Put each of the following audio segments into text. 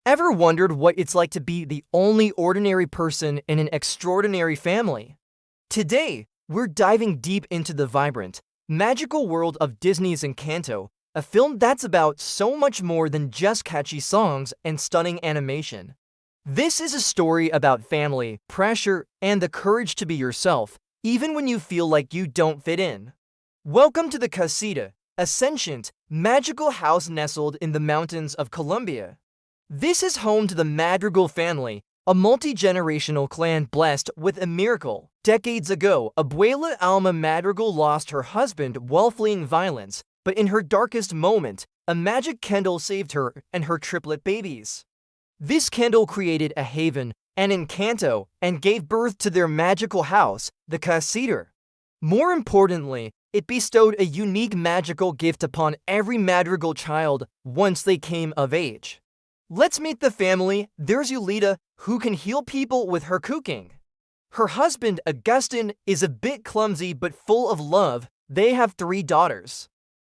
Ever wondered what it's like to be the only ordinary person in an extraordinary family? Today, we're diving deep into the vibrant, magical world of Disney's Encanto, a film that's about so much more than just catchy songs and stunning animation. This is a story about family, pressure, and the courage to be yourself, even when you feel like you don't fit in. Welcome to the Casita, a sentient, magical house nestled in the mountains of Colombia. This is home to the Madrigal family, a multi-generational clan blessed with a miracle. Decades ago, Abuela Alma Madrigal lost her husband while fleeing violence, but in her darkest moment, a magic candle saved her and her triplet babies. This candle created a haven, an encanto, and gave birth to their magical house, the Casita. More importantly, it bestowed a unique magical gift upon every Madrigal child once they came of age. Let's meet the family. There's Yulita, who can heal people with her cooking. Her husband, Augustin, is a bit clumsy but full of love. They have 3 daughters.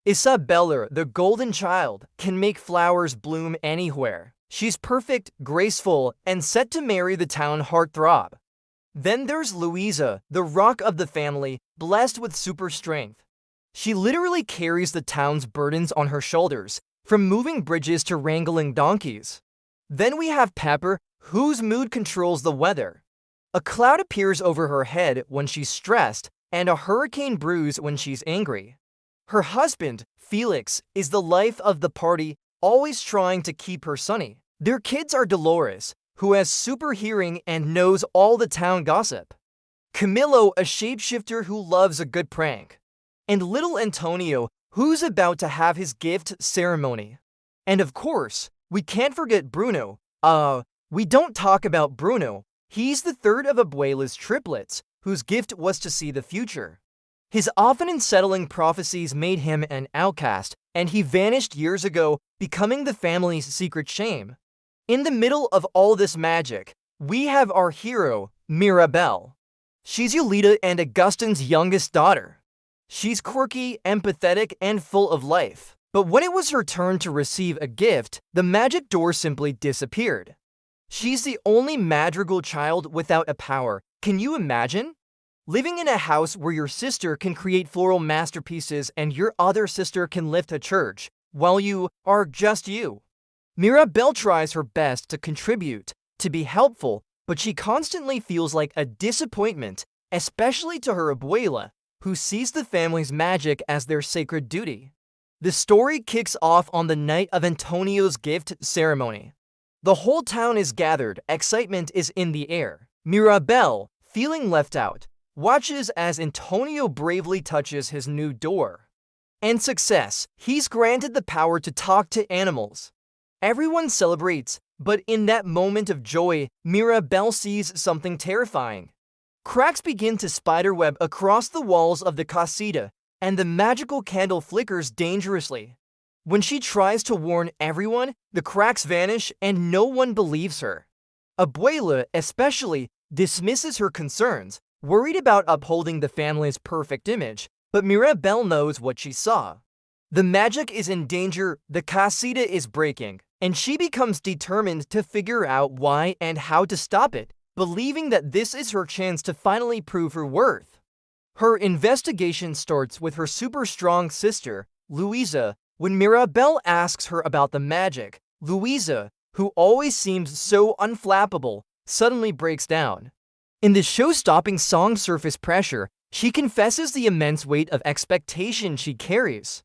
Isabella, the golden child, can make flowers bloom anywhere. She's perfect, graceful, and set to marry the town heartthrob. Then there's Louisa, the rock of the family, blessed with super strength. She literally carries the town's burdens on her shoulders, from moving bridges to wrangling donkeys. Then we have Pepper, whose mood controls the weather. A cloud appears over her head when she's stressed, and a hurricane brews when she's angry. Her husband, Felix, is the life of the party, always trying to keep her sunny. Their kids are Dolores, who has super hearing and knows all the town gossip. Camilo, a shapeshifter who loves a good prank. And little Antonio, who's about to have his gift ceremony. And of course, we can't forget Bruno. We don't talk about Bruno. He's the third of Abuela's triplets, whose gift was to see the future. His often unsettling prophecies made him an outcast, and he vanished years ago, becoming the family's secret shame. In the middle of all this magic, we have our hero, Mirabelle. She's Yulita and Augustin's youngest daughter. She's quirky, empathetic, and full of life. But when it was her turn to receive a gift, the magic door simply disappeared. She's the only Madrigal child without a power. Can you imagine? Living in a house where your sister can create floral masterpieces and your other sister can lift a church, while you are just you. Mirabelle tries her best to contribute, to be helpful, but she constantly feels like a disappointment, especially to her abuela, who sees the family's magic as their sacred duty. The story kicks off on the night of Antonio's gift ceremony. The whole town is gathered, excitement is in the air. Mirabelle, feeling left out, watches as Antonio bravely touches his new door. And success, he's granted the power to talk to animals. Everyone celebrates, but in that moment of joy, Mirabelle sees something terrifying. Cracks begin to spiderweb across the walls of the casita, and the magical candle flickers dangerously. When she tries to warn everyone, the cracks vanish and no one believes her. Abuela, especially, dismisses her concerns, worried about upholding the family's perfect image, but Mirabelle knows what she saw. The magic is in danger, the casita is breaking, and she becomes determined to figure out why and how to stop it, believing that this is her chance to finally prove her worth. Her investigation starts with her super strong sister, Louisa. When Mirabelle asks her about the magic, Louisa, who always seems so unflappable, suddenly breaks down. In the show-stopping song Surface Pressure, she confesses the immense weight of expectation she carries.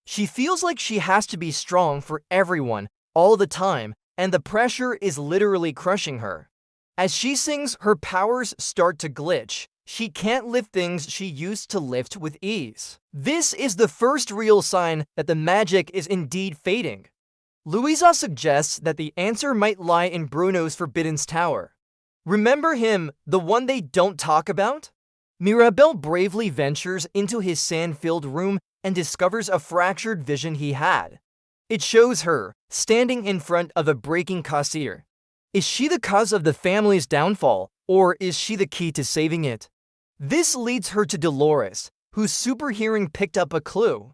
She feels like she has to be strong for everyone, all the time, and the pressure is literally crushing her. As she sings, her powers start to glitch. She can't lift things she used to lift with ease. This is the first real sign that the magic is indeed fading. Louisa suggests that the answer might lie in Bruno's Forbidden Tower. Remember him, the one they don't talk about? Mirabelle bravely ventures into his sand-filled room and discovers a fractured vision he had. It shows her, standing in front of a breaking casita. Is she the cause of the family's downfall, or is she the key to saving it? This leads her to Dolores, whose super hearing picked up a clue.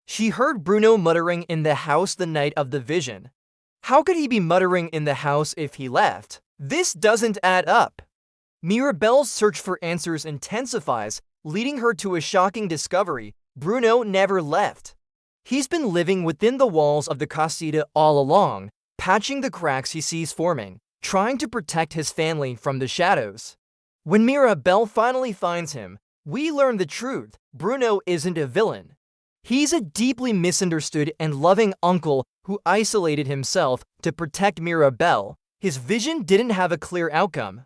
She heard Bruno muttering in the house the night of the vision. How could he be muttering in the house if he left? This doesn't add up. Mirabelle's search for answers intensifies, leading her to a shocking discovery: Bruno never left. He's been living within the walls of the casita all along, patching the cracks he sees forming, trying to protect his family from the shadows. When Mirabelle finally finds him, we learn the truth: Bruno isn't a villain. He's a deeply misunderstood and loving uncle who isolated himself to protect Mirabelle. His vision didn't have a clear outcome.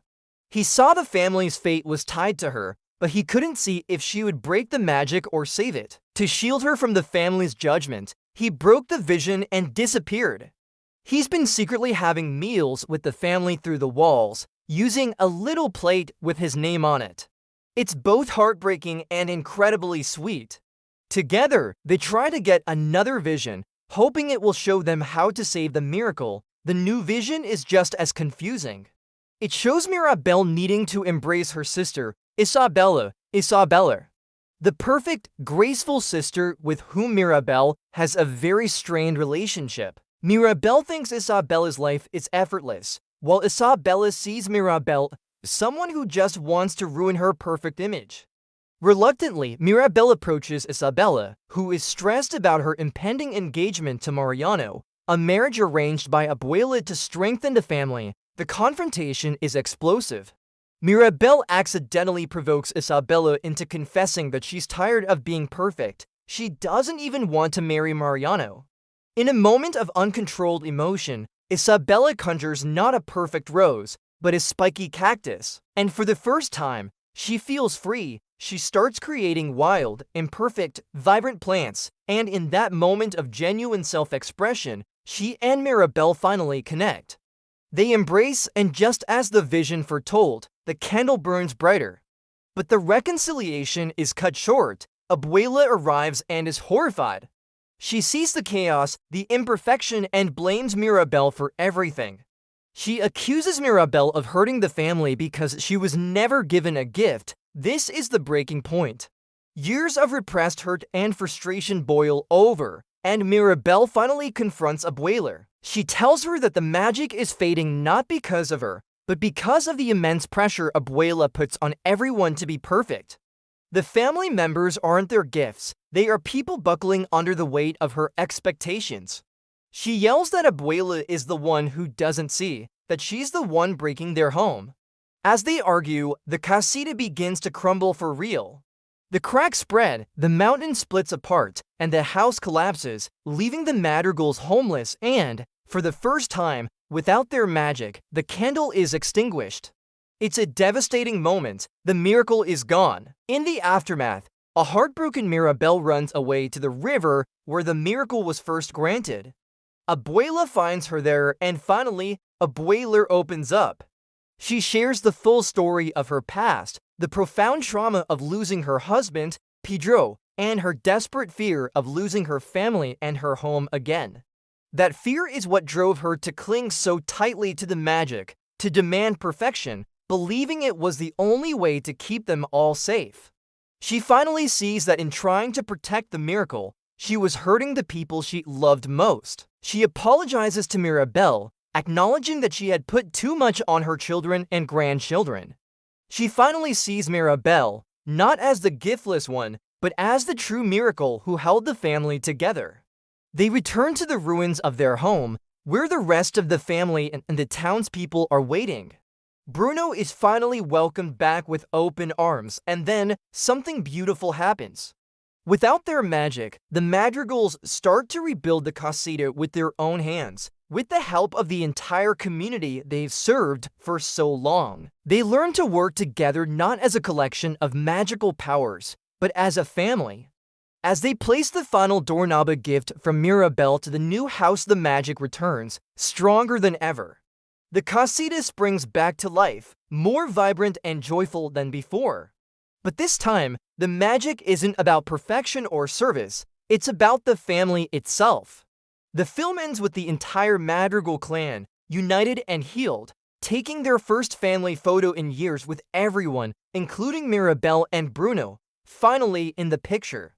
He saw the family's fate was tied to her, but he couldn't see if she would break the magic or save it. To shield her from the family's judgment, he broke the vision and disappeared. He's been secretly having meals with the family through the walls, using a little plate with his name on it. It's both heartbreaking and incredibly sweet. Together, they try to get another vision, hoping it will show them how to save the miracle. The new vision is just as confusing. It shows Mirabelle needing to embrace her sister, Isabella, the perfect, graceful sister with whom Mirabelle has a very strained relationship. Mirabelle thinks Isabella's life is effortless, while Isabella sees Mirabelle as someone who just wants to ruin her perfect image. Reluctantly, Mirabelle approaches Isabella, who is stressed about her impending engagement to Mariano, a marriage arranged by Abuela to strengthen the family. The confrontation is explosive. Mirabelle accidentally provokes Isabella into confessing that she's tired of being perfect. She doesn't even want to marry Mariano. In a moment of uncontrolled emotion, Isabella conjures not a perfect rose, but a spiky cactus. And for the first time, she feels free. She starts creating wild, imperfect, vibrant plants, and in that moment of genuine self-expression, she and Mirabelle finally connect. They embrace, and just as the vision foretold, the candle burns brighter. But the reconciliation is cut short. Abuela arrives and is horrified. She sees the chaos, the imperfection, and blames Mirabelle for everything. She accuses Mirabelle of hurting the family because she was never given a gift. This is the breaking point. Years of repressed hurt and frustration boil over, and Mirabelle finally confronts Abuela. She tells her that the magic is fading not because of her, but because of the immense pressure Abuela puts on everyone to be perfect. The family members aren't their gifts, they are people buckling under the weight of her expectations. She yells that Abuela is the one who doesn't see, that she's the one breaking their home. As they argue, the casita begins to crumble for real. The cracks spread, the mountain splits apart, and the house collapses, leaving the Madrigals homeless and, for the first time, without their magic, the candle is extinguished. It's a devastating moment. The miracle is gone. In the aftermath, a heartbroken Mirabelle runs away to the river where the miracle was first granted. Abuela finds her there, and finally, Abuela opens up. She shares the full story of her past, the profound trauma of losing her husband, Pedro, and her desperate fear of losing her family and her home again. That fear is what drove her to cling so tightly to the magic, to demand perfection, believing it was the only way to keep them all safe. She finally sees that in trying to protect the miracle, she was hurting the people she loved most. She apologizes to Mirabelle, acknowledging that she had put too much on her children and grandchildren. She finally sees Mirabelle, not as the giftless one, but as the true miracle who held the family together. They return to the ruins of their home, where the rest of the family and the townspeople are waiting. Bruno is finally welcomed back with open arms, and then something beautiful happens. Without their magic, the Madrigals start to rebuild the casita with their own hands, with the help of the entire community they've served for so long. They learn to work together not as a collection of magical powers, but as a family. As they place the final doorknob gift from Mirabelle to the new house, the magic returns, stronger than ever. The casita springs back to life, more vibrant and joyful than before. But this time, the magic isn't about perfection or service, it's about the family itself. The film ends with the entire Madrigal clan, united and healed, taking their first family photo in years with everyone, including Mirabelle and Bruno, finally in the picture.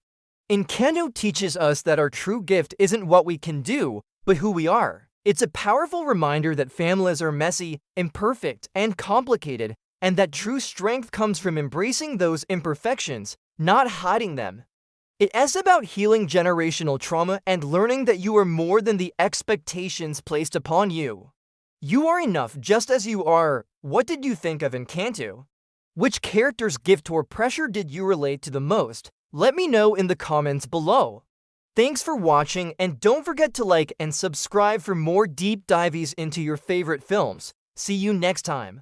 Encanto teaches us that our true gift isn't what we can do, but who we are. It's a powerful reminder that families are messy, imperfect, and complicated, and that true strength comes from embracing those imperfections, not hiding them. It is about healing generational trauma and learning that you are more than the expectations placed upon you. You are enough just as you are. What did you think of Encanto? Which character's gift or pressure did you relate to the most? Let me know in the comments below. Thanks for watching, and don't forget to like and subscribe for more deep dives into your favorite films. See you next time.